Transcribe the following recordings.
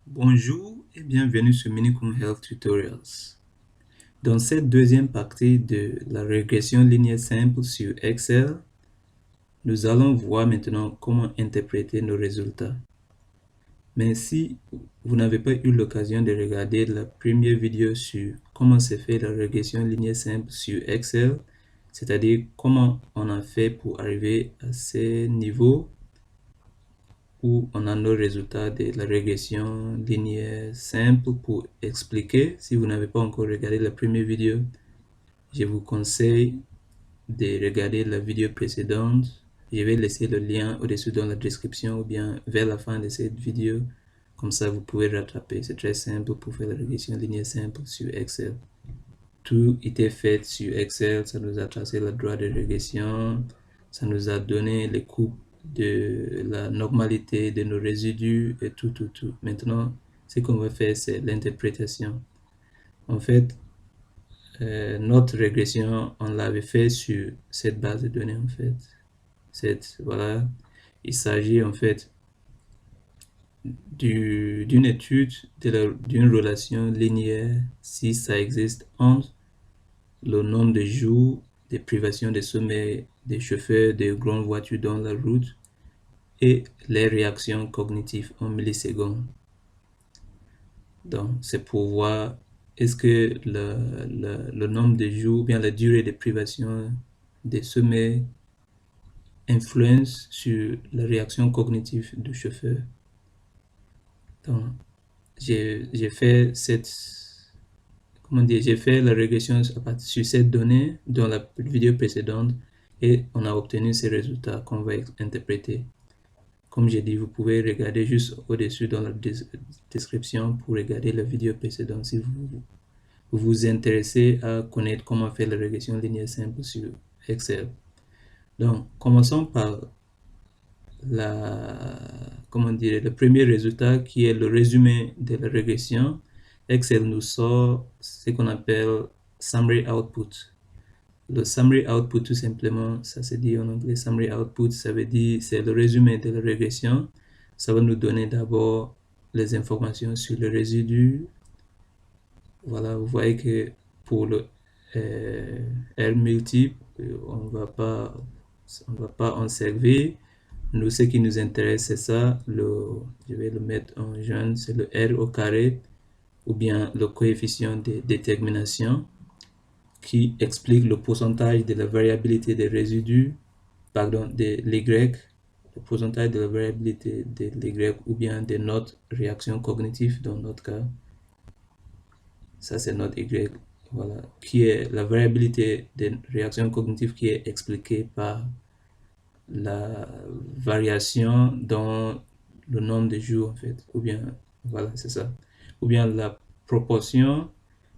Bonjour et bienvenue sur Minicom Health Tutorials. Dans cette deuxième partie de la régression linéaire simple sur Excel, nous allons voir maintenant comment interpréter nos résultats. Mais si vous n'avez pas eu l'occasion de regarder la première vidéo sur comment se fait la régression linéaire simple sur Excel, c'est-à-dire comment on a fait pour arriver à ces niveaux où on a nos résultats de la régression linéaire simple. Pour expliquer, si vous n'avez pas encore regardé la première vidéo, je vous conseille de regarder la vidéo précédente. Je vais laisser le lien au-dessus dans la description ou bien vers la fin de cette vidéo. Comme ça, vous pouvez rattraper. C'est très simple pour faire la régression linéaire simple sur Excel. Tout était fait sur Excel. Ça nous a tracé la droite de régression. Ça nous a donné les coupes de la normalité de nos résidus et tout. Maintenant, ce qu'on va faire, c'est l'interprétation. En fait, notre régression, on l'avait fait sur cette base de données, en fait. Voilà, il s'agit en fait d'une étude d'une relation linéaire, si ça existe, entre le nombre de jours de privation de sommeil des chauffeurs de grandes voitures dans la route et les réactions cognitives en millisecondes. Donc, c'est pour voir est-ce que le nombre de jours, ou bien la durée de privation de sommeil influence sur la réaction cognitive du chauffeur. Donc, j'ai fait j'ai fait la régression sur cette donnée dans la vidéo précédente et on a obtenu ces résultats qu'on va interpréter. Comme j'ai dit, vous pouvez regarder juste au-dessus dans la description pour regarder la vidéo précédente si vous vous intéressez à connaître comment faire la régression linéaire simple sur Excel. Donc, commençons par le premier résultat qui est le résumé de la régression. Excel nous sort ce qu'on appelle summary output. Le summary output, tout simplement, ça se dit en anglais, summary output, ça veut dire c'est le résumé de la régression. Ça va nous donner d'abord les informations sur le résidu. Voilà, vous voyez que pour le R multiple, on va pas en servir. Nous, ce qui nous intéresse, c'est ça. Je vais le mettre en jaune, c'est le R au carré, ou bien le coefficient de détermination, qui explique le pourcentage de la variabilité des résidus, pardon, de l'Y, le pourcentage de la variabilité de l'Y, ou bien de notre réaction cognitive dans notre cas. Ça, c'est notre Y, voilà, qui est la variabilité des réactions cognitives qui est expliquée par la variation dans le nombre de jours, en fait, ou bien, voilà, c'est ça, ou bien la proportion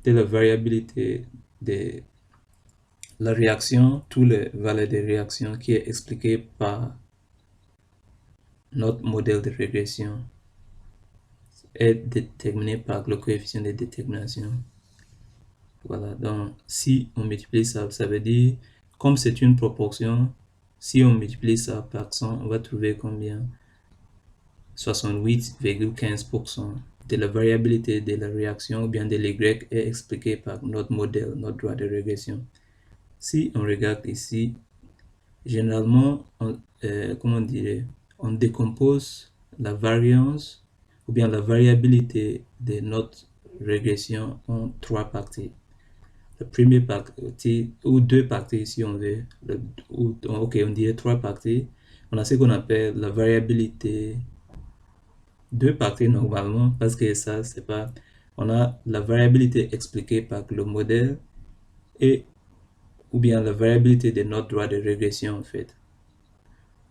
de la variabilité de la réaction, tous les valeurs de réaction qui est expliquée par notre modèle de régression est déterminé par le coefficient de détermination. Voilà, donc si on multiplie ça, ça veut dire, comme c'est une proportion, si on multiplie ça par 100, on va trouver combien? 68,15% de la variabilité de la réaction ou bien de l'Y est expliquée par notre modèle, notre droit de régression. Si on regarde ici, généralement, on décompose la variance ou bien la variabilité de notre régression en trois parties. La première partie, ou deux parties si on veut, ok, on dirait trois parties. On a ce qu'on appelle la variabilité, deux parties normalement, parce que ça, c'est pas, on a la variabilité expliquée par le modèle et ou bien la variabilité de notre droit de régression en fait.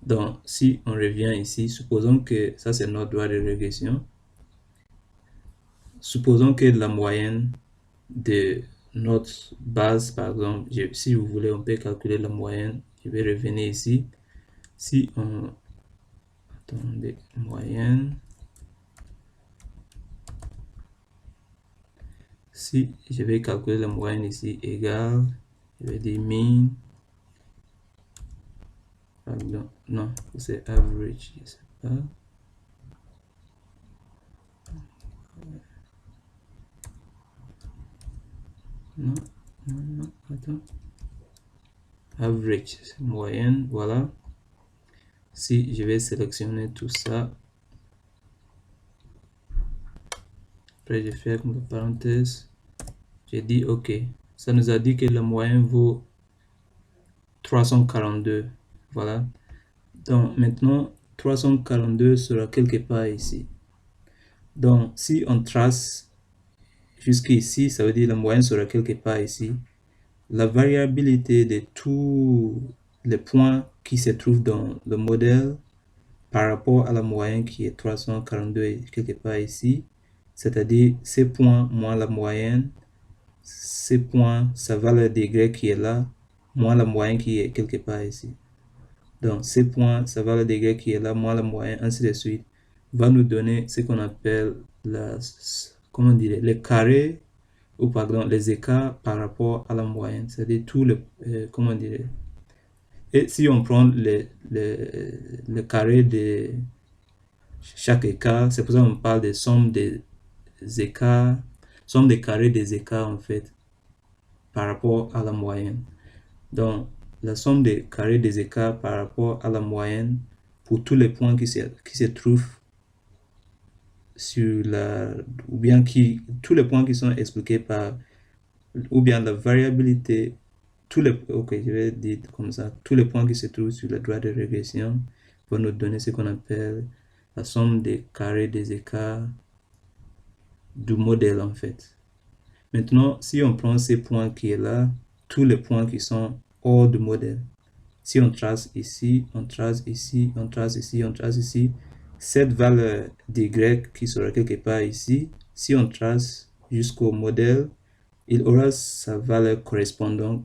Donc, si on revient ici, supposons que ça c'est notre droit de régression. Supposons que la moyenne de notre base, par exemple, si vous voulez, on peut calculer la moyenne. Je vais revenir ici. Si on... Attendez, moyenne. Si je vais calculer la moyenne ici, égale, je vais dire mean. Pardon, non, c'est average, je sais pas. attends. Average, moyenne, voilà. Si je vais sélectionner tout ça, après je ferme la parenthèse, j'ai dit OK. Ça nous a dit que la moyenne vaut 342. Voilà. Donc maintenant, 342 sera quelque part ici. Donc si on trace jusqu'ici, ça veut dire la moyenne sera quelque part ici. La variabilité de tous les points qui se trouvent dans le modèle par rapport à la moyenne qui est 342 et quelque part ici, c'est-à-dire ces points moins la moyenne, ces points, sa valeur degré qui est là, moins la moyenne qui est quelque part ici. Donc ces points, sa valeur degré qui est là, moins la moyenne, ainsi de suite, va nous donner ce qu'on appelle comment dire, les carrés, ou pardon, les écarts par rapport à la moyenne, c'est-à-dire tous les, comment dire. Et si on prend le carré de chaque écart, c'est pour ça qu'on parle de somme des écarts, somme des carrés des écarts en fait, par rapport à la moyenne. Donc, la somme des carrés des écarts par rapport à la moyenne pour tous les points qui se trouvent sur la, ou bien tous les points qui sont expliqués par, ou bien la variabilité, ok, je vais dire comme ça, tous les points qui se trouvent sur le droit de régression vont nous donner ce qu'on appelle la somme des carrés des écarts du modèle en fait. Maintenant, si on prend ces points qui est là, tous les points qui sont hors du modèle, si on trace ici, on trace ici, on trace ici, on trace ici, cette valeur d'y qui sera quelque part ici, si on trace jusqu'au modèle, il aura sa valeur correspondante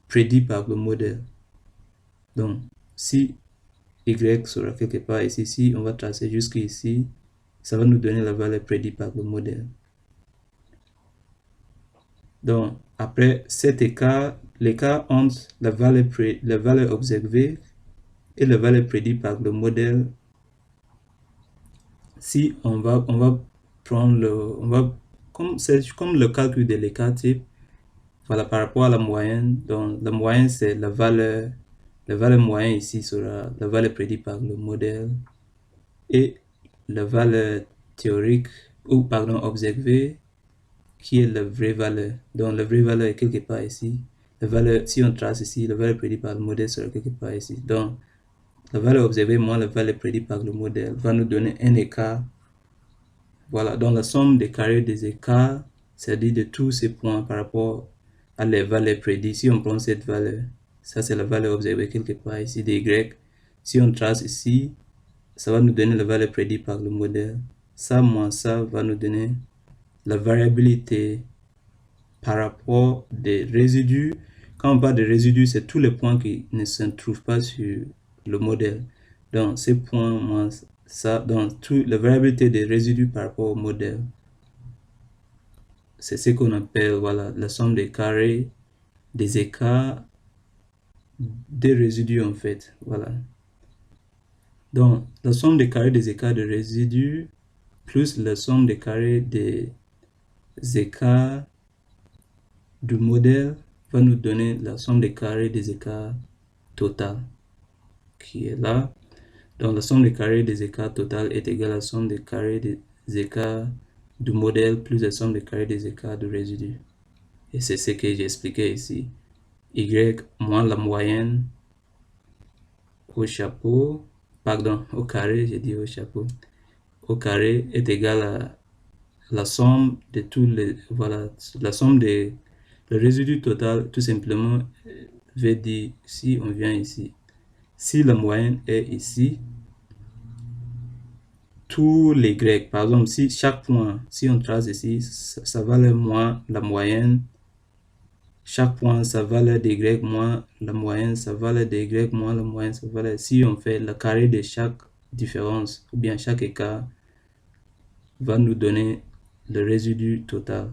prédite par le modèle. Donc, si y sera quelque part ici, si on va tracer jusqu'ici, ça va nous donner la valeur prédite par le modèle. Donc, après cet écart, l'écart entre la valeur observée et la valeur prédite par le modèle, si on va prendre comme le calcul de l'écart type, voilà, par rapport à la moyenne. Donc, la moyenne, c'est la valeur moyenne ici sera la valeur prédite par le modèle et la valeur théorique, ou pardon, observée, qui est la vraie valeur. Donc, la vraie valeur est quelque part ici. La valeur, si on trace ici, la valeur prédite par le modèle sera quelque part ici. Donc, la valeur observée moins la valeur prédite par le modèle va nous donner un écart. Voilà, donc la somme des carrés des écarts, c'est-à-dire de tous ces points par rapport à les valeurs prédites. Si on prend cette valeur, ça c'est la valeur observée quelque part ici, des Y. Si on trace ici, ça va nous donner la valeur prédite par le modèle. Ça moins ça va nous donner la variabilité par rapport des résidus. Quand on parle de résidus, c'est tous les points qui ne se trouvent pas sur le modèle. Donc, ces points moins ça, donc la variabilité des résidus par rapport au modèle, c'est ce qu'on appelle, voilà, la somme des carrés des écarts des résidus en fait. Voilà. Donc, la somme des carrés des écarts de résidus plus la somme des carrés des écarts du modèle va nous donner la somme des carrés des écarts total qui est là. Donc, la somme des carrés des écarts total est égale à la somme des carrés des écarts du modèle plus la somme des carrés des écarts du résidu. Et c'est ce que j'ai expliqué ici. Y moins la moyenne au chapeau, pardon, au carré, j'ai dit au chapeau, au carré est égal à la somme de tous les, voilà, la somme le résidu total, tout simplement, veut dire, si on vient ici, si la moyenne est ici, tous les Y, par exemple, si chaque point, si on trace ici, ça valeur moins la moyenne, chaque point, ça valeur de Y moins la moyenne, ça valeur de Y moins la moyenne, ça valeur, si on fait le carré de chaque différence, ou bien chaque écart, va nous donner le résidu total,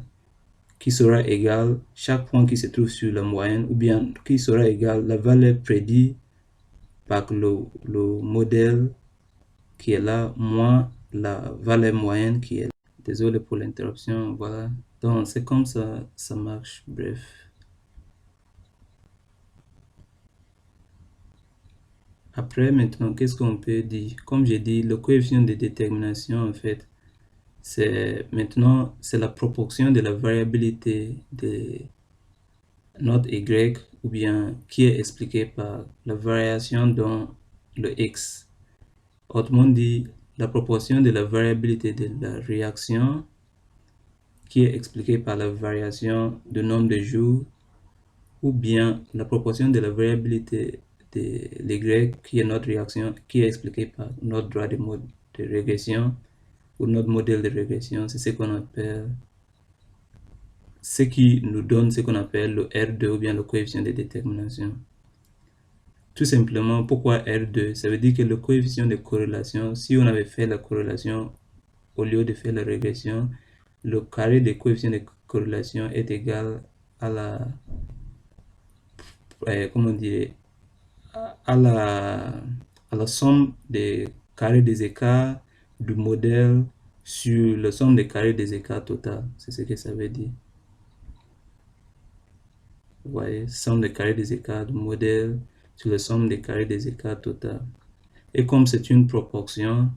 qui sera égal, chaque point qui se trouve sur la moyenne, ou bien qui sera égal la valeur prédite par le modèle qui est là, moins la valeur moyenne qui est là. Désolé pour l'interruption, voilà. Donc, c'est comme ça marche, bref. Après, maintenant, qu'est-ce qu'on peut dire? Comme j'ai dit, le coefficient de détermination, en fait, c'est la proportion de la variabilité de notre y, ou bien qui est expliquée par la variation dans le x. Autrement dit, la proportion de la variabilité de la réaction qui est expliquée par la variation du nombre de jours, ou bien la proportion de la variabilité de l'y qui est notre réaction, qui est expliquée par notre droit de régression ou notre modèle de régression. C'est ce qu'on appelle, ce qui nous donne ce qu'on appelle le R2 ou bien le coefficient de détermination. Tout simplement, pourquoi R2? Ça veut dire que le coefficient de corrélation, si on avait fait la corrélation au lieu de faire la régression, le carré des coefficients de corrélation est égal à la, comment dire, à la somme des carrés des écarts du modèle sur la somme des carrés des écarts total. C'est ce que ça veut dire. Vous voyez, somme des carrés des écarts du modèle sur la somme des carrés des écarts total. Et comme c'est une proportion,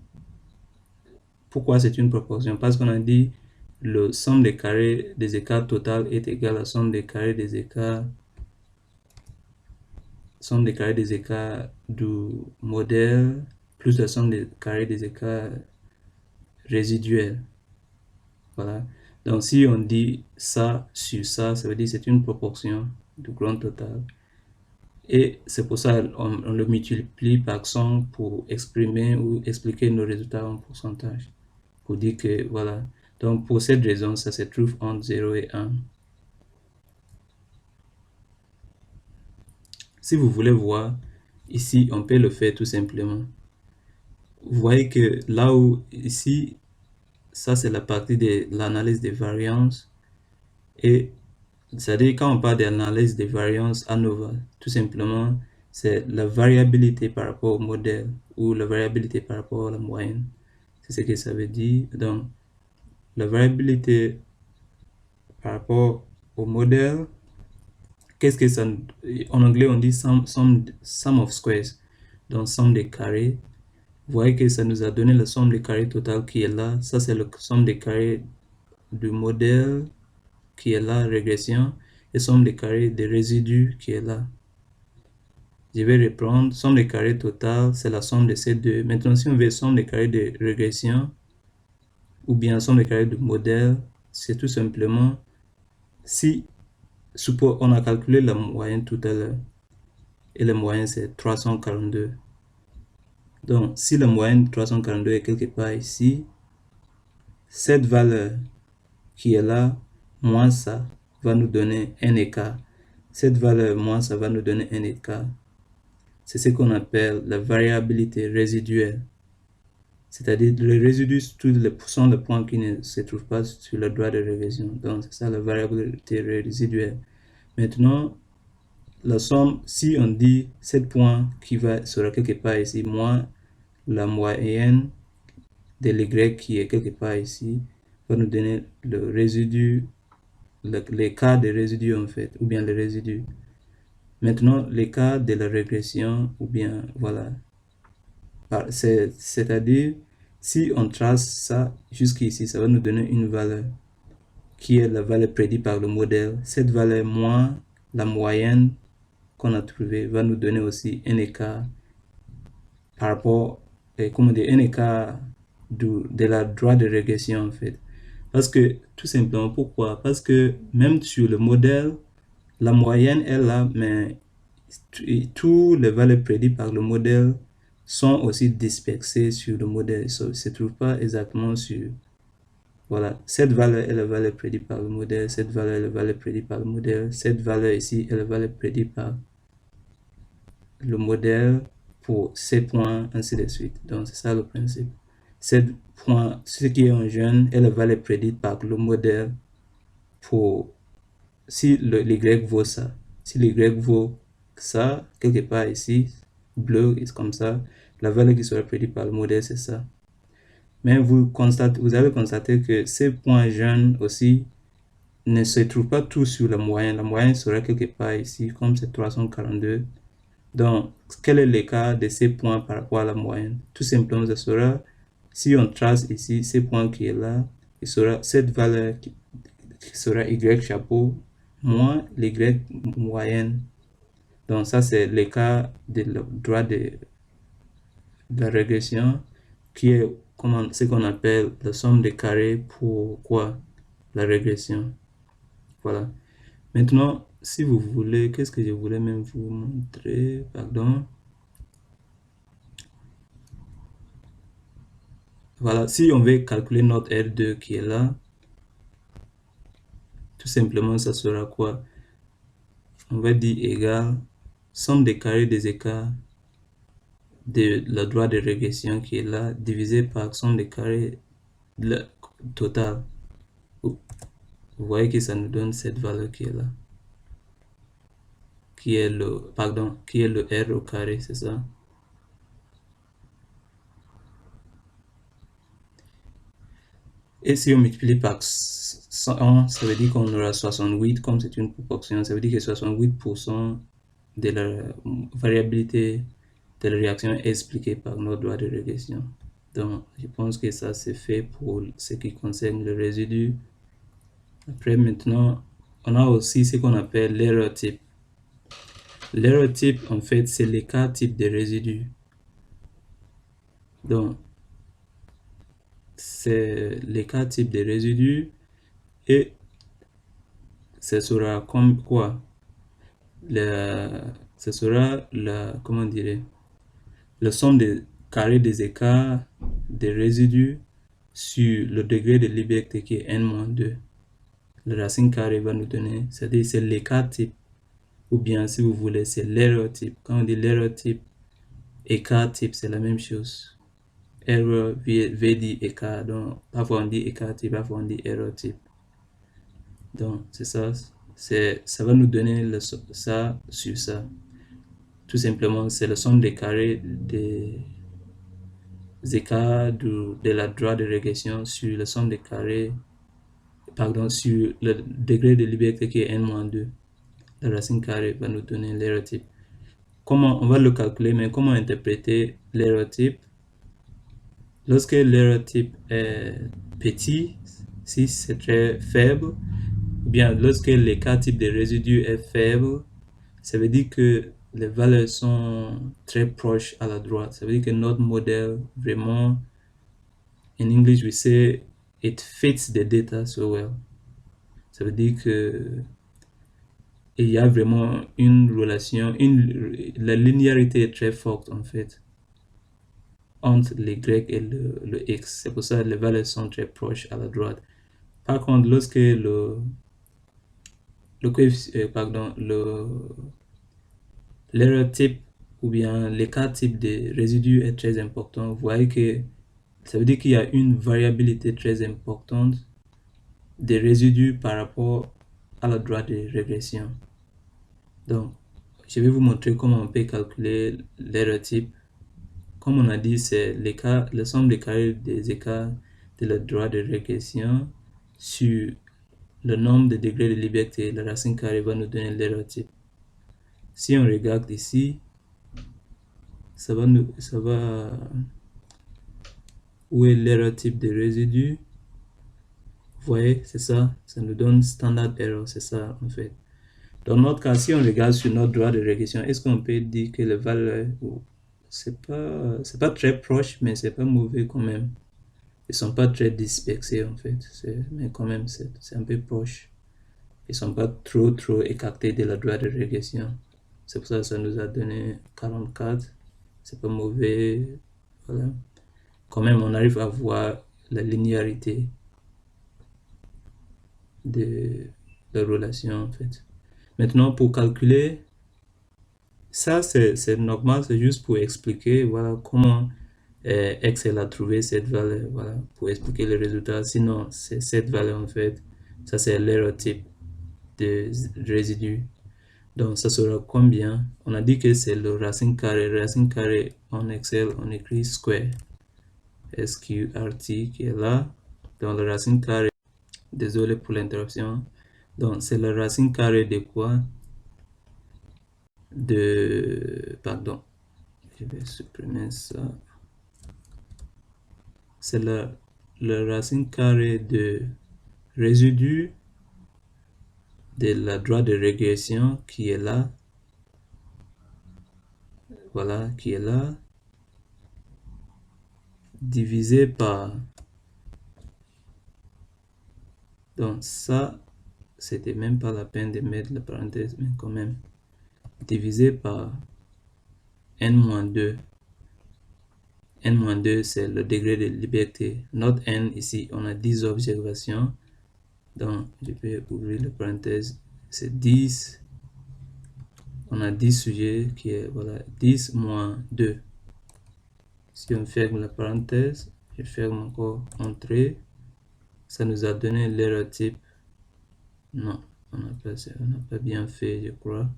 pourquoi c'est une proportion? Parce qu'on a dit le somme des carrés des écarts total est égal à la somme des carrés des écarts du modèle plus la somme des carrés des écarts résiduels. Voilà. Donc si on dit ça sur ça, ça veut dire que c'est une proportion du grand total. Et c'est pour ça on le multiplie par 100 pour exprimer ou expliquer nos résultats en pourcentage. Pour dire que, voilà. Donc pour cette raison, ça se trouve entre 0 et 1. Si vous voulez voir, ici, on peut le faire tout simplement. Vous voyez que là où, ici, ça c'est la partie de l'analyse des variances. Et c'est-à-dire quand on parle d'analyse des variances ANOVA, tout simplement, c'est la variabilité par rapport au modèle ou la variabilité par rapport à la moyenne. C'est ce que ça veut dire. Donc, la variabilité par rapport au modèle, qu'est-ce que ça... En anglais, on dit sum of squares, donc somme des carrés. Vous voyez que ça nous a donné la somme des carrés totale qui est là. Ça, c'est la somme des carrés du modèle qui est là, régression, et somme des carrés des résidus qui est là. Je vais reprendre. Somme des carrés totale, c'est la somme de ces deux. Maintenant, si on veut somme des carrés de régression, ou bien somme des carrés du modèle, c'est tout simplement si on a calculé la moyenne tout à l'heure, et la moyenne c'est 342. Donc, si la moyenne 342 est quelque part ici, cette valeur qui est là, moins ça, va nous donner un écart. Cette valeur moins ça va nous donner un écart. C'est ce qu'on appelle la variabilité résiduelle. C'est-à-dire les résidus sont les points qui ne se trouvent pas sur le droit de régression. Donc, c'est ça la variabilité résiduelle. Maintenant, la somme, si on dit 7 points qui sera quelque part ici, moins la moyenne de l'y qui est quelque part ici, va nous donner le résidu, l'écart des résidus en fait, ou bien les résidus. Maintenant, l'écart de la régression, ou bien, voilà. C'est-à-dire, si on trace ça jusqu'ici, ça va nous donner une valeur qui est la valeur prédite par le modèle. Cette valeur moins la moyenne qu'on a trouvé va nous donner aussi un écart par rapport, comment dire, un écart de la droite de régression en fait. Parce que, tout simplement, pourquoi? Parce que même sur le modèle, la moyenne est là, mais tous les valeurs prédites par le modèle sont aussi dispersées sur le modèle. Ça ne se trouve pas exactement sur... Voilà, cette valeur est la valeur prédite par le modèle, cette valeur est la valeur prédite par le modèle, cette valeur ici est la valeur prédite par le modèle pour ces points, ainsi de suite. Donc, c'est ça le principe. Ce qui est en jaune est la valeur prédite par le modèle pour si l'Y vaut ça. Si l'Y vaut ça, quelque part ici, bleu, est comme ça, la valeur qui sera prédite par le modèle, c'est ça. Mais vous avez constaté que ces points jaunes aussi ne se trouve pas tout sur la moyenne. La moyenne serait quelque part ici, comme c'est 342. Donc, quel est l'écart de ces points par rapport à la moyenne? Tout simplement, ce sera, si on trace ici, ces points qui est là, il sera cette valeur qui sera y chapeau moins l'y moyenne. Donc, ça, c'est l'écart de le droit de la régression qui est ce qu'on appelle la somme des carrés pour quoi? La régression. Voilà. Maintenant, si vous voulez, qu'est-ce que je voulais même vous montrer? Pardon. Voilà, si on veut calculer notre R2 qui est là, tout simplement, ça sera quoi? On va dire égal somme des carrés des écarts de la droite de régression qui est là, divisé par somme des carrés le total. Vous voyez que ça nous donne cette valeur qui est là, qui est le R au carré, c'est ça? Et si on multiplie par 100, ça veut dire qu'on aura 68, comme c'est une proportion, ça veut dire que 68% de la variabilité de la réaction est expliquée par notre droit de régression. Donc, je pense que ça c'est fait pour ce qui concerne le résidu. Après, maintenant, on a aussi ce qu'on appelle l'erreur type. L'erreur type, en fait, c'est l'écart type de résidu. Donc, c'est l'écart type de résidu et ce sera comme quoi? Ce sera comment dirais, la somme des carrés des écarts des résidus sur le degré de liberté qui est n-2. La racine carrée va nous donner, c'est-à-dire c'est l'écart type, ou bien si vous voulez, c'est l'erreur type. Quand on dit l'erreur type, écart type, c'est la même chose. Erreur veut dire écart, donc parfois on dit écart type, parfois on dit erreur type. Donc c'est ça, ça va nous donner ça sur ça. Tout simplement, c'est la somme des carrés des écarts de la droite de régression sur la somme des carrés, pardon, sur le degré de liberté qui est n-2. La racine carrée va nous donner l'erreur type. Comment on va le calculer, mais comment interpréter l'erreur type? Lorsque l'erreur type est petit, si c'est très faible, ou bien lorsque l'écart type de résidu est faible, ça veut dire que les valeurs sont très proches à la droite. Ça veut dire que notre modèle, vraiment, in English we say, it fits the data so well. Ça veut dire que il y a vraiment une relation, la linéarité est très forte en fait entre les Y et le X. C'est pour ça que les valeurs sont très proches à la droite. Par contre, lorsque l'erreur type ou bien l'écart type des résidus est très important, vous voyez que ça veut dire qu'il y a une variabilité très importante des résidus par rapport à la droite de régression. Donc, je vais vous montrer comment on peut calculer l'erreur type. Comme on a dit, c'est la somme des carrés des écarts de la droite de régression sur le nombre de degrés de liberté. La racine carrée va nous donner l'erreur type. Si on regarde ici, où est l'erreur type de résidu? Vous voyez, c'est ça, ça nous donne standard error, c'est ça en fait. Dans notre cas, si on regarde sur notre droit de régression, est-ce qu'on peut dire que les valeurs, c'est pas très proche, mais c'est pas mauvais quand même. Ils sont pas très dispersés en fait, mais quand même c'est un peu proche. Ils sont pas trop écartés de la droite de régression. C'est pour ça que ça nous a donné 44. C'est pas mauvais, voilà. Quand même, on arrive à voir la linéarité de la relation en fait. Maintenant, pour calculer, ça c'est normal, c'est juste pour expliquer, voilà, comment Excel a trouvé cette valeur, voilà, pour expliquer le résultat. Sinon, c'est cette valeur en fait, ça c'est l'erreur type de résidu. Donc, ça sera combien? On a dit que c'est le racine carrée. Racine carrée en Excel, on écrit square. SQRT qui est là. Dans le racine carrée, désolé pour l'interruption. Donc, c'est la racine carrée de quoi? Pardon, je vais supprimer ça. C'est la racine carrée de résidu de la droite de régression qui est là. Voilà, qui est là. Divisé par... Donc, ça, c'était même pas la peine de mettre la parenthèse, mais quand même. Divisé par n-2. N-2, c'est le degré de liberté. Notre n, ici, on a 10 observations. Donc, je vais ouvrir la parenthèse. C'est 10. On a 10 sujets qui est, voilà, 10 moins 2. Si on ferme la parenthèse, je ferme encore entrée. Ça nous a donné l'erreur type. Non, on n'a pas bien fait, je crois.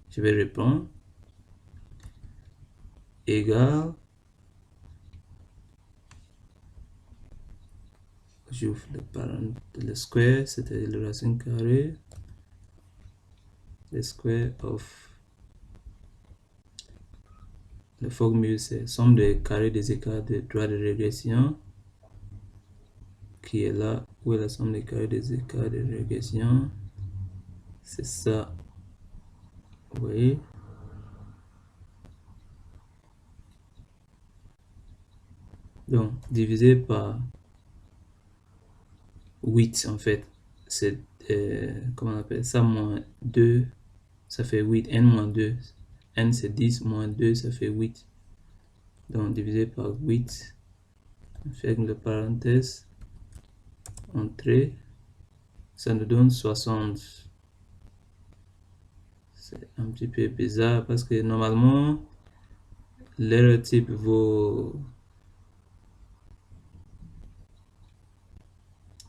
Je vais répondre. Égal. J'ouvre le square, c'est-à-dire le racine carrée. Le square of... La formule, c'est somme des carrés des écarts de droite de régression. Qui est là. Où est la somme des carrés des écarts de régression? C'est ça. Vous voyez? Donc, divisé par 8, en fait. C'est, comment on appelle ça? Moins 2, ça fait 8. N moins 2. N, c'est 10, moins 2, ça fait 8. Donc, divisé par 8. On ferme la parenthèse. Entrée. Ça nous donne 60. C'est un petit peu bizarre parce que normalement, l'erreur type vaut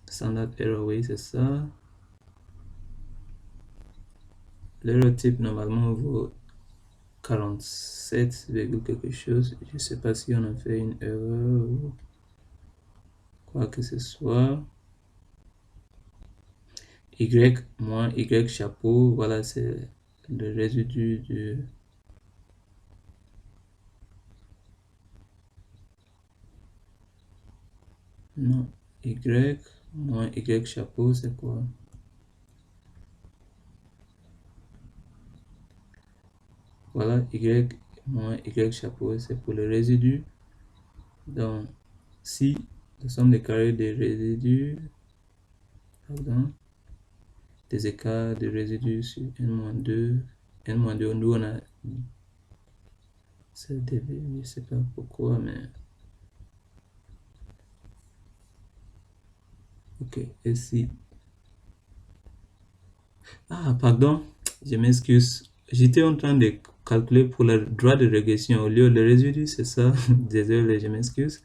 standard error, oui, c'est ça. L'erreur type normalement vaut 47, quelque chose. Je sais pas si on a fait une erreur ou quoi que ce soit. Y moins Y chapeau, voilà, c'est le résidu du... Non, Y moins Y chapeau, c'est quoi? Voilà, Y moins Y chapeau, c'est pour le résidu. Donc, si la somme des carrés des résidus, pardon, des écarts de résidus sur n-2, n-2, nous on a... C'est dv, je sais pas pourquoi, mais... Ok, et si... Ah, pardon, je m'excuse. J'étais en train de calculer pour le droit de régression au lieu de résidu, c'est ça? Désolé, je m'excuse.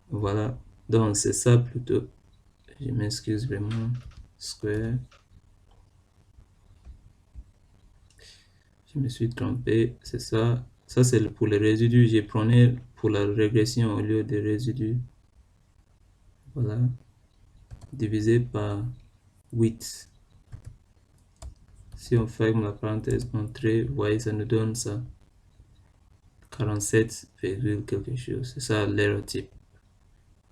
Voilà, donc c'est ça plutôt. Je m'excuse vraiment. Square. Je me suis trompé, c'est ça. Ça, c'est pour les résidus. J'ai prenais pour la régression au lieu des résidus. Voilà. Divisé par 8. Si on ferme la parenthèse entrée, vous voyez, ça nous donne ça. 47, quelque chose. C'est ça l'erreur type.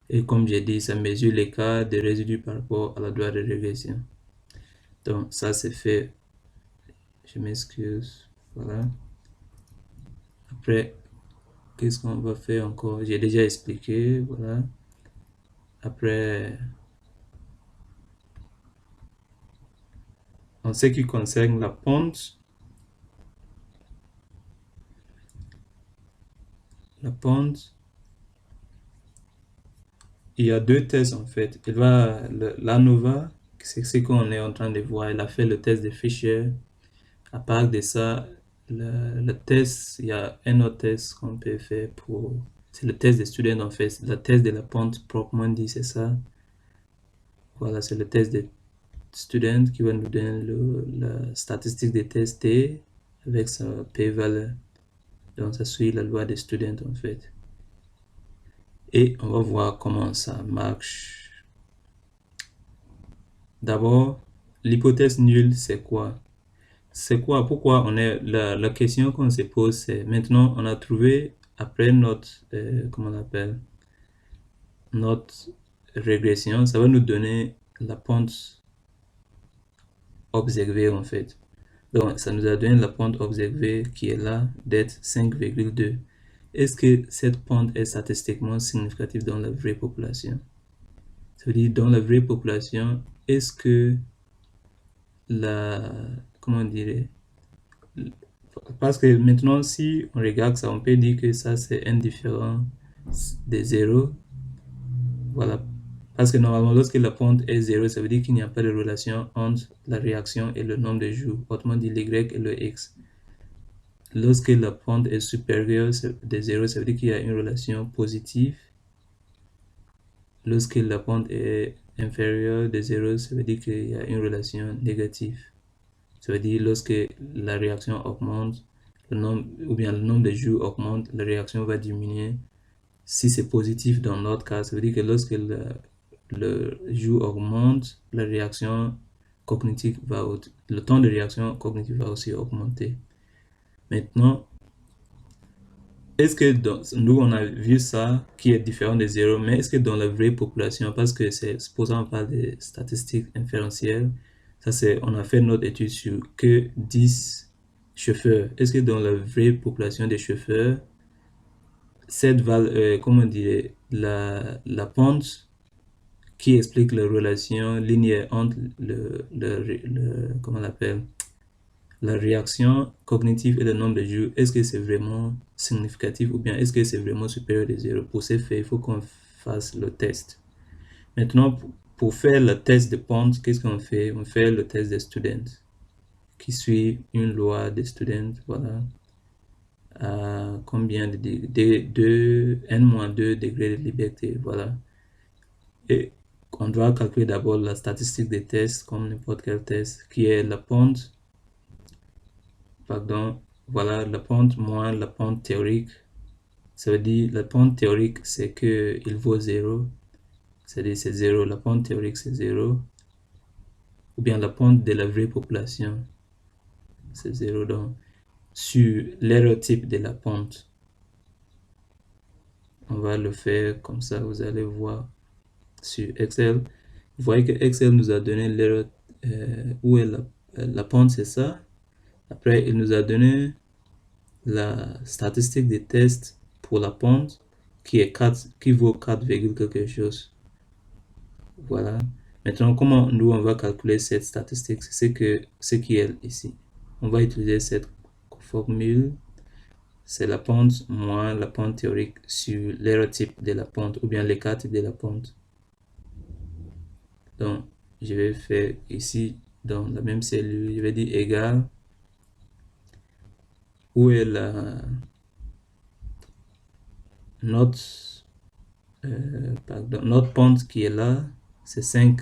Et comme j'ai dit, ça mesure l'écart des résidus par rapport à la droite de régression. Donc, ça, c'est fait. Je m'excuse. Voilà. Après, qu'est-ce qu'on va faire encore? J'ai déjà expliqué. Voilà. Après, en ce qui concerne la pente, il y a deux tests en fait. L'ANOVA, c'est ce qu'on est en train de voir. Elle a fait le test de Fisher. À part de ça, le test, il y a un autre test qu'on peut faire pour... C'est le test des students en fait. Le test de la pente proprement dit, c'est ça. Voilà, c'est le test des students qui va nous donner la statistique des tests T avec sa p-valeur. Donc, ça suit la loi des students en fait. Et on va voir comment ça marche. D'abord, l'hypothèse nulle, c'est quoi? C'est quoi? Pourquoi on est... La question qu'on se pose, c'est maintenant, on a trouvé, après notre... comment on appelle? Notre régression, ça va nous donner la pente observée, en fait. Donc, ça nous a donné la pente observée qui est là, d'être 5,2. Est-ce que cette pente est statistiquement significative dans la vraie population? Ça veut dire, dans la vraie population, est-ce que comment on dirait? Parce que maintenant, si on regarde ça, on peut dire que ça, c'est indifférent de 0. Voilà. Parce que normalement, lorsque la pente est 0, ça veut dire qu'il n'y a pas de relation entre la réaction et le nombre de jours. Autrement dit, l'Y et le X. Lorsque la pente est supérieure de 0, ça veut dire qu'il y a une relation positive. Lorsque la pente est inférieure de 0, ça veut dire qu'il y a une relation négative. Ça veut dire lorsque la réaction augmente, le nombre de jours augmente, la réaction va diminuer. Si c'est positif dans notre cas, ça veut dire que lorsque le jour augmente, la réaction cognitive le temps de réaction cognitive va aussi augmenter. Maintenant, est-ce que nous, on a vu ça qui est différent de 0, mais est-ce que dans la vraie population, parce que c'est supposé on parle des statistiques inférentielles, ça c'est, on a fait notre étude sur que 10 chauffeurs. Est-ce que dans la vraie population des chauffeurs, cette comment dire, la pente qui explique la relation linéaire entre comment on l'appelle, la réaction cognitive et le nombre de jours, est-ce que c'est vraiment significatif ou bien est-ce que c'est vraiment supérieur de 0? Pour ce faire, il faut qu'on fasse le test. Maintenant, pour faire le test de pente, qu'est-ce qu'on fait? On fait le test des students qui suit une loi des students, voilà, à combien de n-2 degrés de liberté, voilà. Et on doit calculer d'abord la statistique des tests, comme n'importe quel test, qui est la pente, pardon, voilà, la pente moins la pente théorique. Ça veut dire, la pente théorique, c'est que il vaut 0. C'est-à-dire, c'est 0. La pente théorique, c'est 0. Ou bien la pente de la vraie population, c'est 0. Donc, sur l'erreur type de la pente, on va le faire comme ça. Vous allez voir sur Excel. Vous voyez que Excel nous a donné l'erreur, où est la pente, c'est ça. Après, il nous a donné la statistique des tests pour la pente qui est 4, qui vaut 4, quelque chose. Voilà. Maintenant, comment nous on va calculer cette statistique? C'est ce qui est ici. On va utiliser cette formule. C'est la pente moins la pente théorique sur l'erreur type de la pente ou bien l'écart type de la pente. Donc, je vais faire ici dans la même cellule, je vais dire égal. Où est notre pente qui est là? C'est 5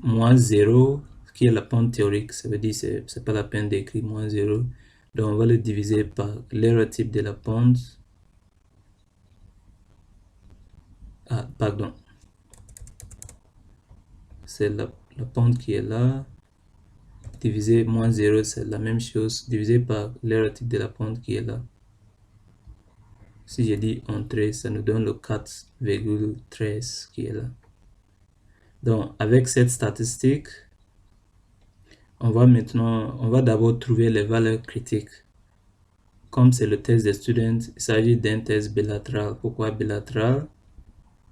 moins 0, qui est la pente théorique. Ça veut dire que c'est pas la peine d'écrire moins 0. Donc, on va le diviser par l'erreur type de la pente. Ah, pardon. C'est la pente qui est là. Divisé moins 0, c'est la même chose. Divisé par l'erreur type de la pente qui est là. Si je dis entrée, ça nous donne le 4,13 qui est là. Donc, avec cette statistique, on va d'abord trouver les valeurs critiques. Comme c'est le test des students, il s'agit d'un test bilatéral. Pourquoi bilatéral?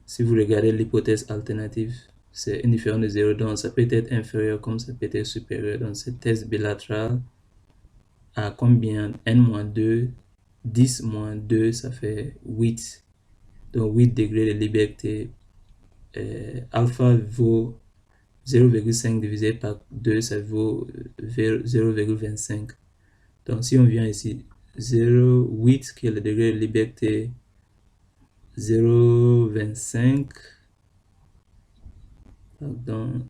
Si vous regardez l'hypothèse alternative, c'est indifférent de 0, donc ça peut être inférieur comme ça peut être supérieur. Donc, ce test bilatéral à combien? n-2, 10-2, ça fait 8. Donc, 8 degrés de liberté. Alpha vaut 0,5 divisé par 2, ça vaut 0,25. Donc, si on vient ici, 0,8 qui est le degré de liberté, 0,25, pardon,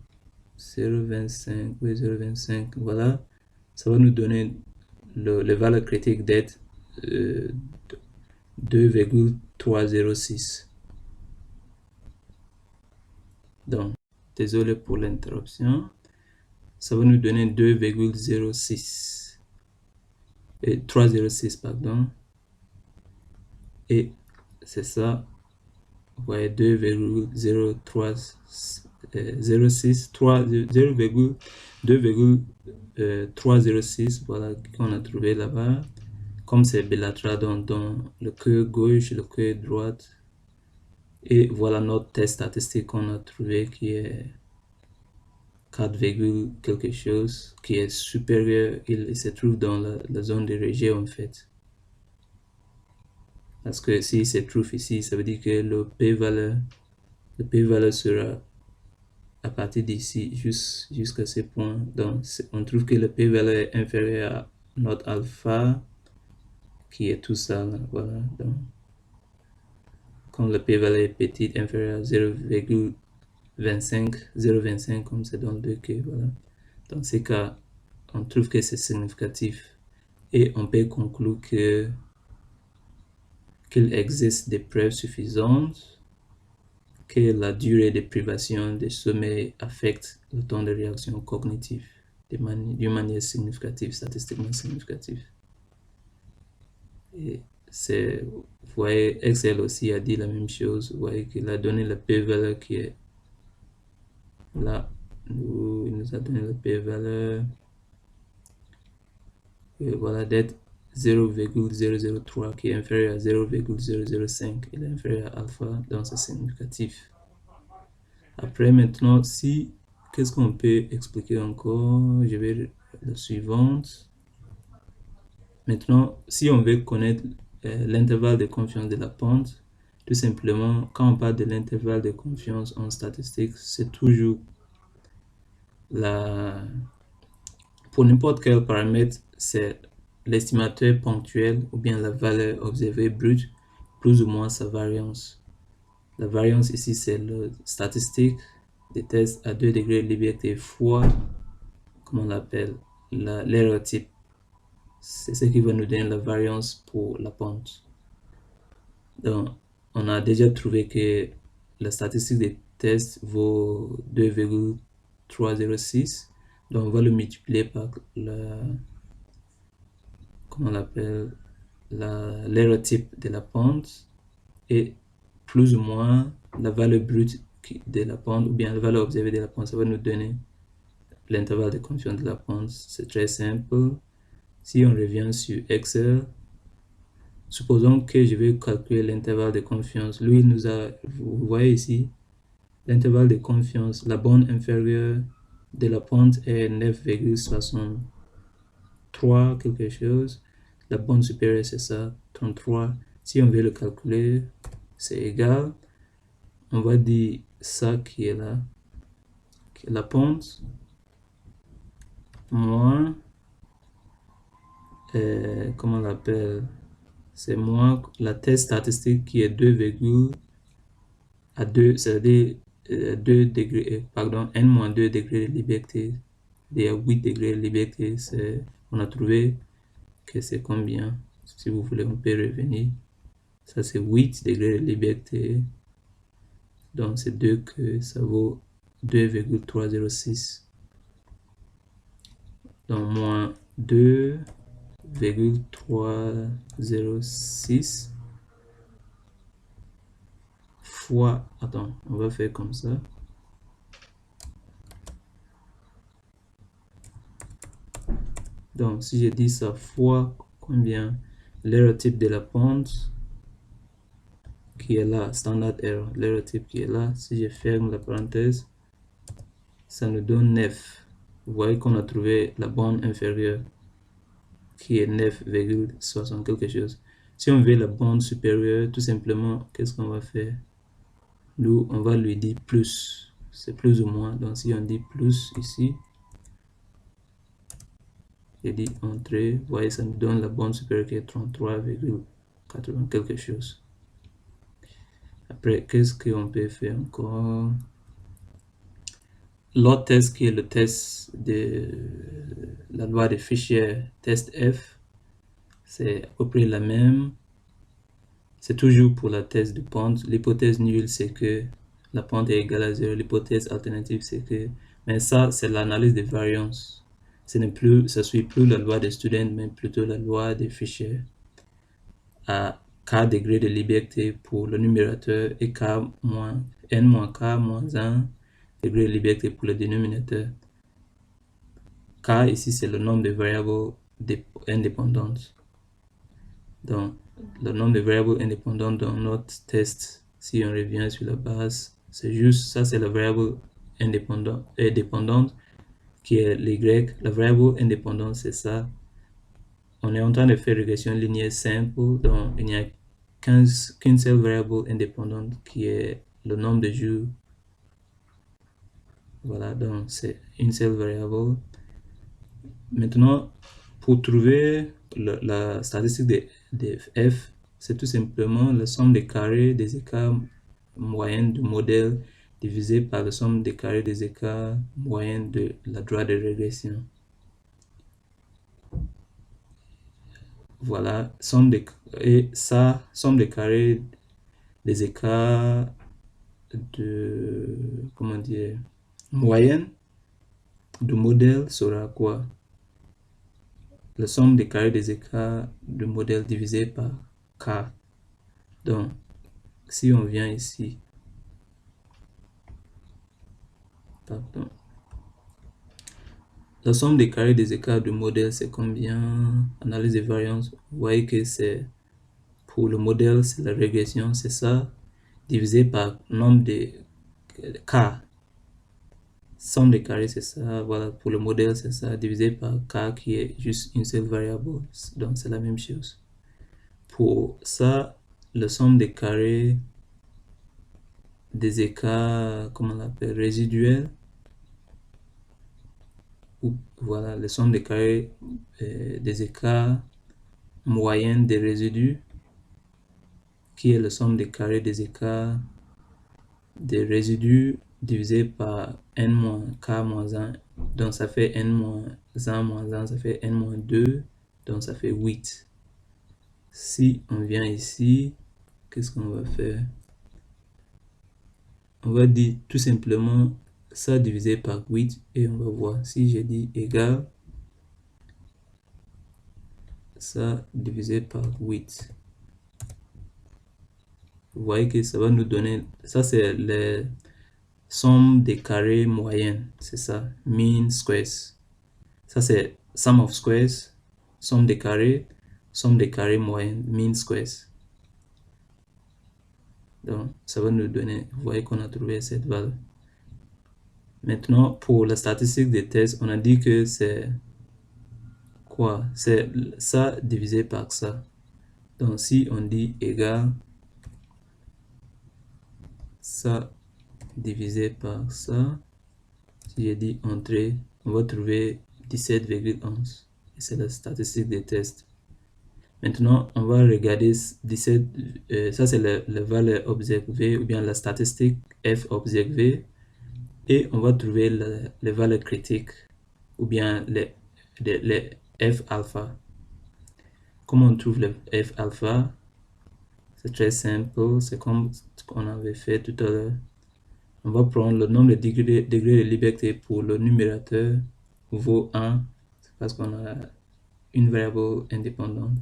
0,25, oui, 0,25, voilà, ça va nous donner le valeur critique d'être 2,306. Donc, désolé pour l'interruption. Ça va nous donner 2,06 et 3,06 pardon. Et c'est ça. Vous voyez 2,0306 2,306, voilà, qu'on a trouvé là-bas. Comme c'est bilatéral dans le cœur gauche, le cœur droite. Et voilà notre test statistique qu'on a trouvé qui est 4, quelque chose, qui est supérieur. Il se trouve dans la zone de rejet en fait. Parce que s'il se trouve ici, ça veut dire que le p-valeur sera à partir d'ici jusqu'à ce point. Donc on trouve que le p-valeur est inférieur à notre alpha qui est tout ça là, voilà. Donc quand le p-valeur est petit, inférieur à 0,25 comme c'est dans le 2K, voilà. Dans ces cas, on trouve que c'est significatif et on peut conclure qu'il existe des preuves suffisantes que la durée de privation de sommeil affecte le temps de réaction cognitive d'une manière significative, statistiquement significative. Et vous voyez, Excel aussi a dit la même chose. Vous voyez qu'il a donné le p-valeur qui est là. Il nous a donné le p-valeur. Et voilà, d'être 0,003 qui est inférieur à 0,005. Il est inférieur à alpha, donc c'est significatif. Après, maintenant, qu'est-ce qu'on peut expliquer encore? Je vais la suivante. Maintenant, si on veut connaître l'intervalle de confiance de la pente, tout simplement, quand on parle de l'intervalle de confiance en statistique, c'est toujours pour n'importe quel paramètre, c'est l'estimateur ponctuel ou bien la valeur observée brute plus ou moins sa variance. La variance ici, c'est le statistique des tests à 2 degrés de liberté fois, comment on l'appelle, l'erreur type. C'est ce qui va nous donner la variance pour la pente. Donc, on a déjà trouvé que la statistique des tests vaut 2,306. Donc, on va le multiplier par comment on l'appelle, l'erreur type de la pente et plus ou moins la valeur brute de la pente ou bien la valeur observée de la pente. Ça va nous donner l'intervalle de confiance de la pente. C'est très simple. Si on revient sur Excel, supposons que je vais calculer l'intervalle de confiance. Lui, vous voyez ici, l'intervalle de confiance, la borne inférieure de la pente est 9,63 quelque chose. La borne supérieure, c'est ça, 33. Si on veut le calculer, c'est égal. On va dire ça qui est là, qui est la pente, moins, comment on l'appelle, c'est moins la test statistique qui est 2, à 2, c'est-à-dire 2 degrés, pardon, n-2 degrés de liberté, des 8 degrés de liberté, on a trouvé que c'est combien? Si vous voulez, on peut revenir. Ça, c'est 8 degrés de liberté. Donc, c'est 2 que ça vaut 2,306. Donc, moins 2,306 fois, attends, on va faire comme ça. Donc, si je dis ça fois combien? L'erreur type de la pente qui est là, standard error, l'erreur type qui est là, si je ferme la parenthèse, ça nous donne 9. Vous voyez qu'on a trouvé la borne inférieure qui est 9,60 quelque chose. Si on veut la borne supérieure, tout simplement, qu'est-ce qu'on va faire? Nous, on va lui dire plus. C'est plus ou moins. Donc, si on dit plus ici, j'ai dit entrée, vous voyez, ça nous donne la borne supérieure qui est 33,80 quelque chose. Après, qu'est-ce qu'on peut faire encore? L'autre test qui est le test de la loi de Fisher, test F, c'est à peu près la même. C'est toujours pour la thèse de pente. L'hypothèse nulle, c'est que la pente est égale à 0. L'hypothèse alternative, c'est que... Mais ça, c'est l'analyse des variances. Ça ne suit plus la loi des students, mais plutôt la loi des Fisher. À k degrés de liberté pour le numérateur et n-k-1 degré de liberté pour le dénominateur. K ici, c'est le nombre de variables indépendantes. Donc, le nombre de variables indépendantes dans notre test, si on revient sur la base, c'est juste, ça c'est la variable indépendante et dépendante qui est l'y. La variable indépendante, c'est ça. On est en train de faire régression linéaire simple, donc il n'y a qu'une seule variable indépendante qui est le nombre de jours. Voilà, donc c'est une seule variable. Maintenant, pour trouver la statistique de f, c'est tout simplement la somme des carrés des écarts moyens du modèle divisé par la somme des carrés des écarts moyens de la droite de régression. Voilà, somme des carrés des écarts de, comment dire, moyenne du modèle sera quoi? La somme des carrés des écarts du modèle divisé par k. Donc, si on vient ici, pardon, la somme des carrés des écarts du modèle, c'est combien? Analyse des variances, vous voyez que c'est, pour le modèle, c'est la régression, c'est ça, divisé par nombre de k. Somme des carrés, c'est ça, voilà, pour le modèle, c'est ça, divisé par k qui est juste une seule variable, donc c'est la même chose. Pour ça, la somme des carrés des écarts, comment on l'appelle, résiduels, ou voilà, la somme des carrés des écarts moyens des résidus, qui est la somme des carrés des écarts des résidus divisé par n-k-1, donc ça fait n-1-1, ça fait n-2, donc ça fait 8. Si on vient ici, qu'est-ce qu'on va faire? On va dire tout simplement ça divisé par 8 et on va voir. Si j'ai dit égal, ça divisé par 8. Vous voyez que ça va nous donner, ça c'est les somme des carrés moyennes, c'est ça, mean squares. Ça c'est sum of squares, somme des carrés moyennes, mean squares. Donc ça va nous donner, vous voyez qu'on a trouvé cette valeur. Maintenant, pour la statistique des tests, on a dit que c'est quoi? C'est ça divisé par ça. Donc si on dit égal ça divisé par ça, si j'ai dit entrée, on va trouver 17,11. Et c'est la statistique des tests. Maintenant, on va regarder 17, ça c'est la valeur observée ou bien la statistique F observée. Et on va trouver les valeurs critiques ou bien les F alpha. Comment on trouve les F alpha? C'est très simple, c'est comme ce qu'on avait fait tout à l'heure. On va prendre le nombre de degrés de liberté pour le numérateur vaut 1, parce qu'on a une variable indépendante.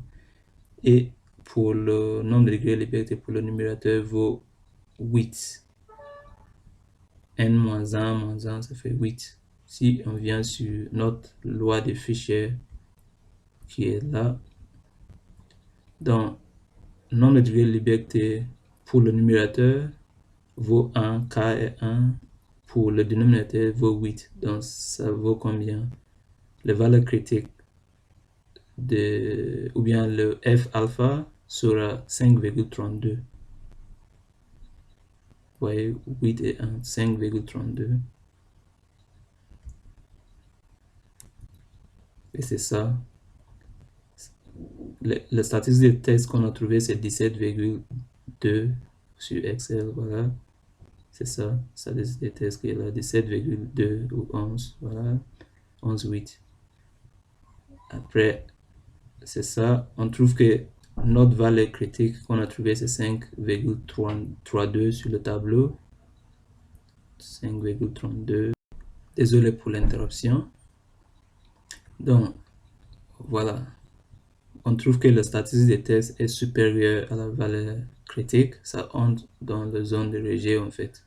Et pour le nombre de degrés de liberté pour le numérateur vaut 8. n-1, ça fait 8. Si on vient sur notre loi de Fisher qui est là, donc nombre de degrés de liberté pour le numérateur vaut 1, k est 1, pour le dénominateur vaut 8, donc ça vaut combien? La valeur critique ou bien le F alpha sera 5,32. Vous voyez, 8 et 1, 5,32. Et c'est ça. Le statistique des tests qu'on a trouvé, c'est 17,2 sur Excel, voilà. C'est ça, statistique des tests qui est là, 17,2 ou 11, voilà, 11,8. Après, c'est ça, on trouve que notre valeur critique qu'on a trouvé, c'est 5,32 sur le tableau. 5,32. Désolé pour l'interruption. Donc, voilà. On trouve que la statistique des tests est supérieure à la valeur critique. Ça entre dans la zone de rejet en fait.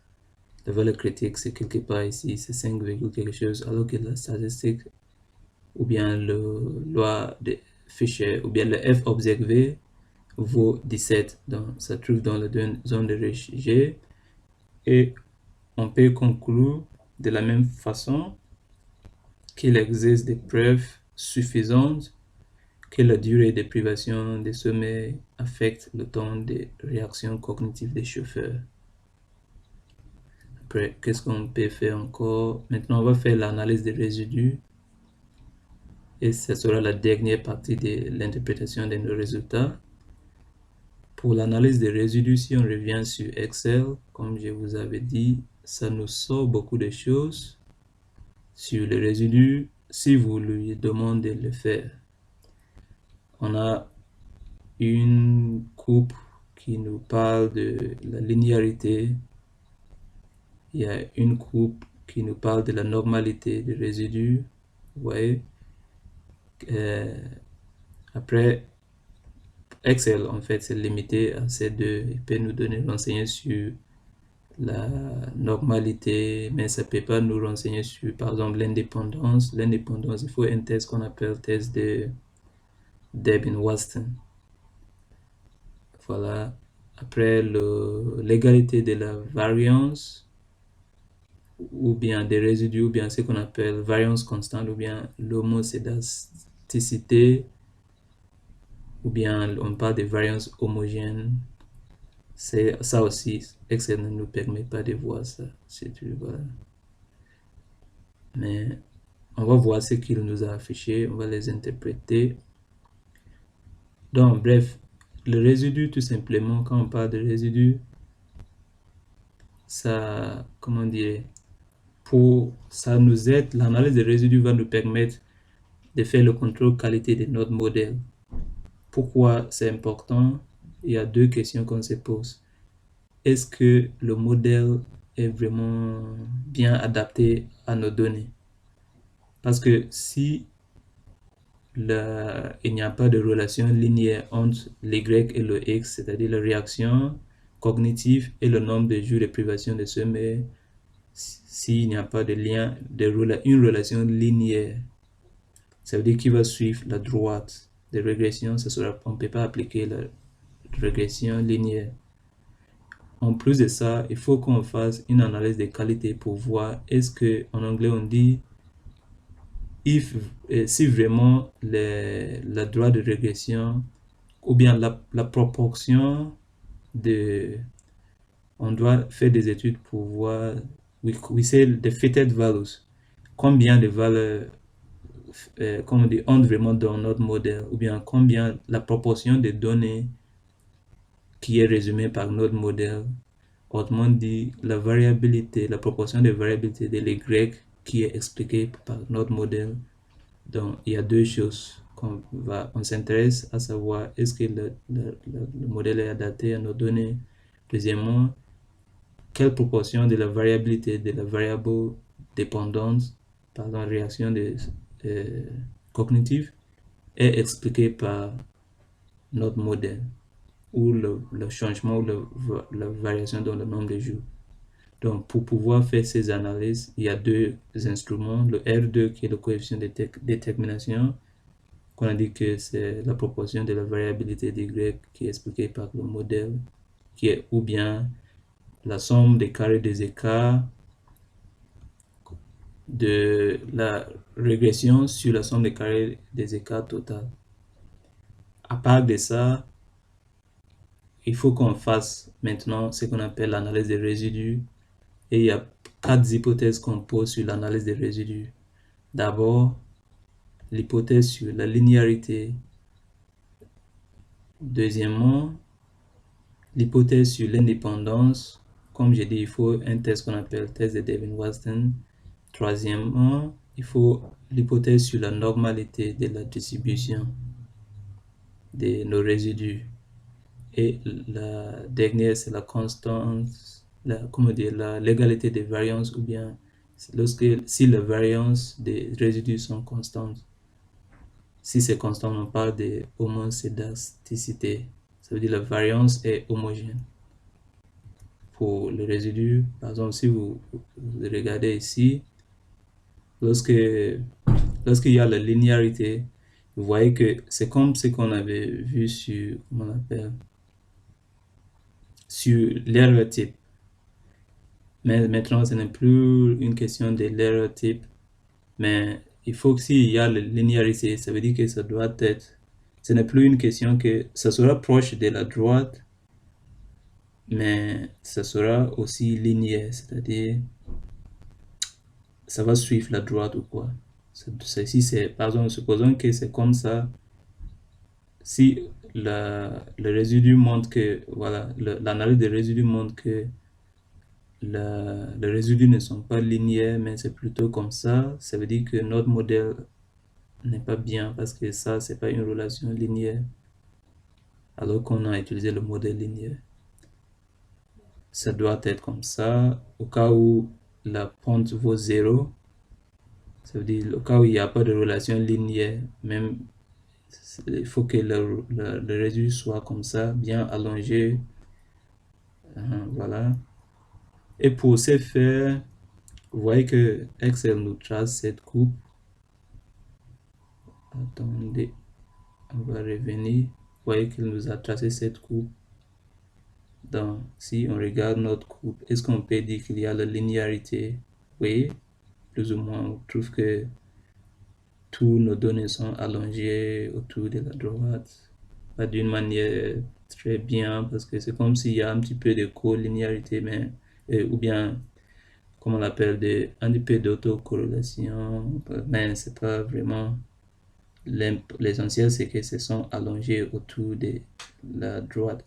La valeur critique, c'est quelque part ici, c'est 5, quelque chose, alors que la statistique, ou bien le loi de Fisher, ou bien le F observé vaut 17. Donc, ça trouve dans la zone de rejet. Et on peut conclure de la même façon qu'il existe des preuves suffisantes que la durée de privation de sommeil affecte le temps de réaction cognitive des chauffeurs. Après, qu'est-ce qu'on peut faire encore? Maintenant, on va faire l'analyse des résidus et ce sera la dernière partie de l'interprétation de nos résultats. Pour l'analyse des résidus, si on revient sur Excel, comme je vous avais dit, ça nous sort beaucoup de choses sur les résidus si vous lui demandez de le faire. On a une coupe qui nous parle de la linéarité. Il y a une coupe qui nous parle de la normalité des résidus. Vous voyez. Après, Excel, en fait, c'est limité à ces deux. Il peut nous donner renseigner sur la normalité, mais ça ne peut pas nous renseigner sur, par exemple, l'indépendance. L'indépendance, il faut un test qu'on appelle test de Debye-Watson. Voilà. Après, l'égalité de la variance, ou bien des résidus, ou bien ce qu'on appelle variance constante, ou bien l'homocédasticité, ou bien on parle de variance homogène. C'est ça aussi, Excel ne nous permet pas de voir ça. Voilà. Mais on va voir ce qu'il nous a affiché, on va les interpréter. Donc, bref, le résidu, tout simplement, quand on parle de résidu, ça, comment dire, ça nous aide, l'analyse des résidus va nous permettre de faire le contrôle qualité de notre modèle. Pourquoi c'est important? Il y a deux questions qu'on se pose. Est-ce que le modèle est vraiment bien adapté à nos données? Parce que si il n'y a pas de relation linéaire entre l'Y et le X, c'est-à-dire la réaction cognitive et le nombre de jours de privation de sommeil, s'il n'y a pas de lien, une relation linéaire, ça veut dire qu'il va suivre la droite de régression. On ne peut pas appliquer la régression linéaire. En plus de ça, il faut qu'on fasse une analyse de qualité pour voir est-ce que, en anglais on dit, si vraiment la droite de régression, ou bien la proportion de... On doit faire des études pour voir, we say the fitted values, combien de valeurs comme on dit, entrent vraiment dans notre modèle, ou bien combien la proportion des données qui est résumée par notre modèle. Autrement dit, la variabilité, la proportion de variabilité de l'Y qui est expliquée par notre modèle. Donc, il y a deux choses on s'intéresse à savoir est-ce que le modèle est adapté à nos données. Deuxièmement, quelle proportion de la variabilité de la variable dépendante, par la réaction cognitive, est expliquée par notre modèle, ou le changement ou la variation dans le nombre de jours. Donc, pour pouvoir faire ces analyses, il y a deux instruments. Le R2 qui est le coefficient de détermination, qu'on a dit que c'est la proportion de la variabilité d'Y qui est expliquée par le modèle, qui est ou bien la somme des carrés des écarts de la régression sur la somme des carrés des écarts total. À part de ça, il faut qu'on fasse maintenant ce qu'on appelle l'analyse des résidus. Et il y a 4 hypothèses qu'on pose sur l'analyse des résidus. D'abord, l'hypothèse sur la linéarité. Deuxièmement, l'hypothèse sur l'indépendance. Comme j'ai dit, il faut un test qu'on appelle test de Debye-Watson. Troisièmement, il faut l'hypothèse sur la normalité de la distribution de nos résidus. Et la dernière, c'est la constance comment dire, la l'égalité des variances, ou bien si les variances des résidus sont constantes. Si c'est constant, on parle de homocédasticité. Ça veut dire la variance est homogène. Pour le résidu, par exemple, si vous regardez ici, lorsqu'il y a la linéarité, vous voyez que c'est comme ce qu'on avait vu sur, comment on appelle, sur l'erreur type. Mais maintenant, ce n'est plus une question de l'erreur type, mais il faut que s'il y a la linéarité, ça veut dire que ça doit être, ce n'est plus une question que ça sera proche de la droite, mais ça sera aussi linéaire, c'est-à-dire ça va suivre la droite ou quoi. Si c'est, par exemple, supposons que c'est comme ça, si le résidu montre que, voilà, l'analyse des résidus montre que les résidus ne sont pas linéaires, mais c'est plutôt comme ça veut dire que notre modèle n'est pas bien, parce que ça, c'est pas une relation linéaire, alors qu'on a utilisé le modèle linéaire. Ça doit être comme ça, au cas où la pente vaut 0, ça veut dire au cas où il n'y a pas de relation linéaire, même il faut que le résidu soit comme ça, bien allongé. Voilà. Et pour ce faire, vous voyez que Excel nous trace cette coupe. Attendez, on va revenir. Vous voyez qu'il nous a tracé cette coupe. Donc, si on regarde notre coupe, est-ce qu'on peut dire qu'il y a la linéarité? Oui, plus ou moins. On trouve que tous nos données sont allongées autour de la droite. Pas d'une manière très bien, parce que c'est comme s'il y a un petit peu de collinéarité, mais ou bien, comme on l'appelle, un petit peu d'autocorrélation, mais c'est pas vraiment. L'essentiel, c'est que ce sont allongés autour de la droite,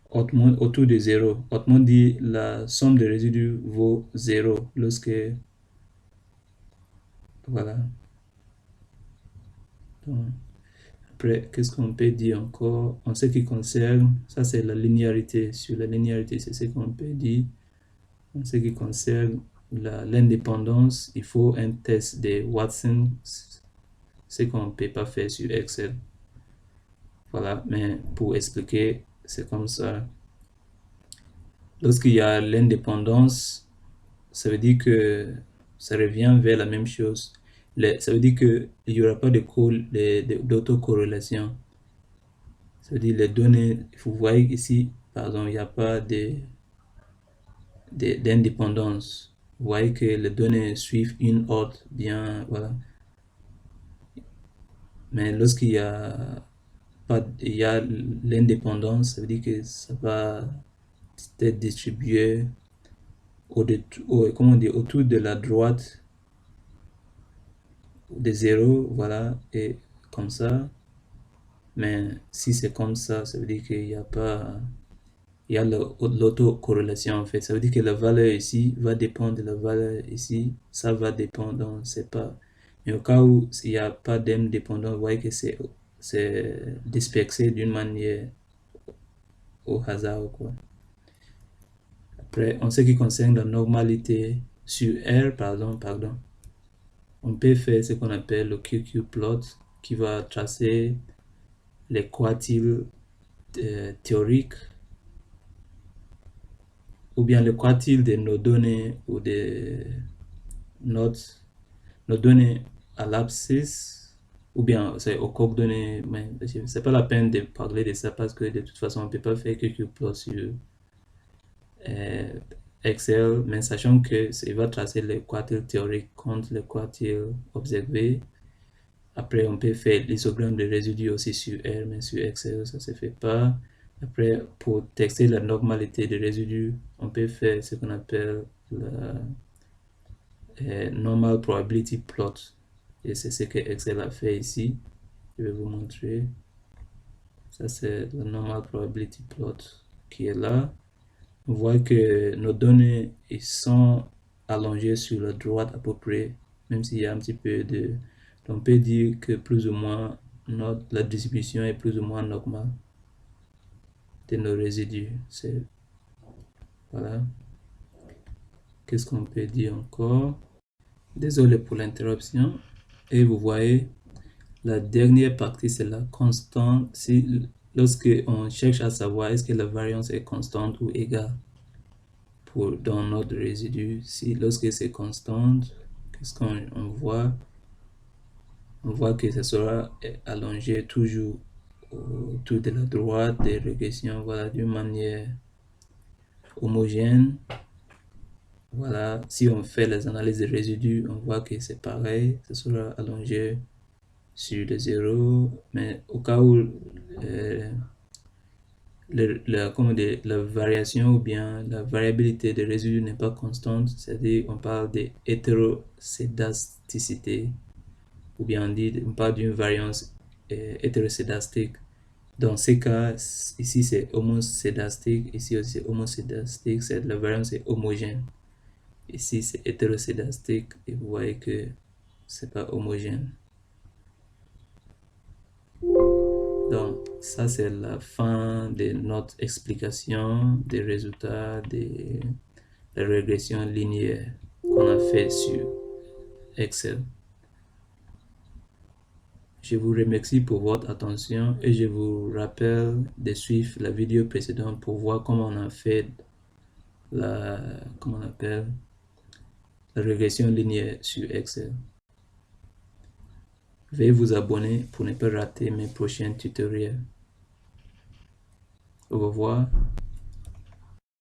autour de 0. Autrement dit, la somme de résidus vaut 0 lorsque, voilà. Donc, après, qu'est-ce qu'on peut dire encore en ce qui concerne, ça c'est la linéarité. Sur la linéarité, c'est ce qu'on peut dire. En ce qui concerne l'indépendance, il faut un test de Watson, ce qu'on ne peut pas faire sur Excel. Voilà, mais pour expliquer, c'est comme ça. Lorsqu'il y a l'indépendance, ça veut dire que ça revient vers la même chose. Ça veut dire qu'il n'y aura pas d'autocorrélation. Ça veut dire les données, vous voyez ici, par exemple, il n'y a pas d'indépendance. Vous voyez que les données suivent une ordre bien, voilà. Mais lorsqu'il y a pas, il y a l'indépendance, ça veut dire que ça va être distribué comment dire, autour de la droite de 0, voilà, et comme ça. Mais si c'est comme ça veut dire qu'il n'y a pas, il y a l'autocorrélation en fait. Ça veut dire que la valeur ici va dépendre de la valeur ici, ça va dépendre, donc c'est pas. Mais au cas où il n'y a pas d'indépendance, vous voyez que c'est dispersé d'une manière au hasard, quoi. Après, en ce qui concerne la normalité sur R, pardon, on peut faire ce qu'on appelle le QQ-plot, qui va tracer les quartiles théoriques, ou bien le quartile de nos données, ou de nos données à l'abscisse, ou bien c'est aux coordonnées, mais c'est pas la peine de parler de ça, parce que de toute façon on peut pas faire QQ-plot sur Excel, mais sachant que il va tracer les quartiles théoriques contre les quartiles observés. Après, on peut faire l'histogramme de résidus aussi sur R, mais sur Excel, ça se fait pas. Après, pour tester la normalité des résidus, on peut faire ce qu'on appelle la normal probability plot. Et c'est ce que Excel a fait ici. Je vais vous montrer. Ça, c'est le normal probability plot qui est là. On voit que nos données ils sont allongées sur la droite à peu près, même s'il y a un petit peu de... On peut dire que plus ou moins la distribution est plus ou moins normale de nos résidus. Voilà. Qu'est-ce qu'on peut dire encore? Désolé pour l'interruption. Et vous voyez, la dernière partie, c'est la constante. Lorsque on cherche à savoir est-ce que la variance est constante ou égale dans notre résidu, lorsque c'est constante, qu'est-ce qu'on voit? On voit que ça sera allongé toujours autour de la droite des régressions, voilà, d'une manière homogène. Voilà, si on fait les analyses de résidus, on voit que c'est pareil, ça sera allongé sur le zéro, mais au cas où la variation ou bien la variabilité des résidus n'est pas constante, c'est-à-dire on parle d'hétéroscédasticité, ou bien on parle d'une variance hétéroscédastique. Dans ces cas, ici c'est homocédastique, ici aussi c'est homocédastique, la variance est homogène. Ici c'est hétéroscédastique et vous voyez que c'est pas homogène. Donc ça c'est la fin de notre explication des résultats de la régression linéaire qu'on a fait sur Excel. Je vous remercie pour votre attention et je vous rappelle de suivre la vidéo précédente pour voir comment on a fait la régression linéaire sur Excel. Veuillez vous abonner pour ne pas rater mes prochains tutoriels. Au revoir.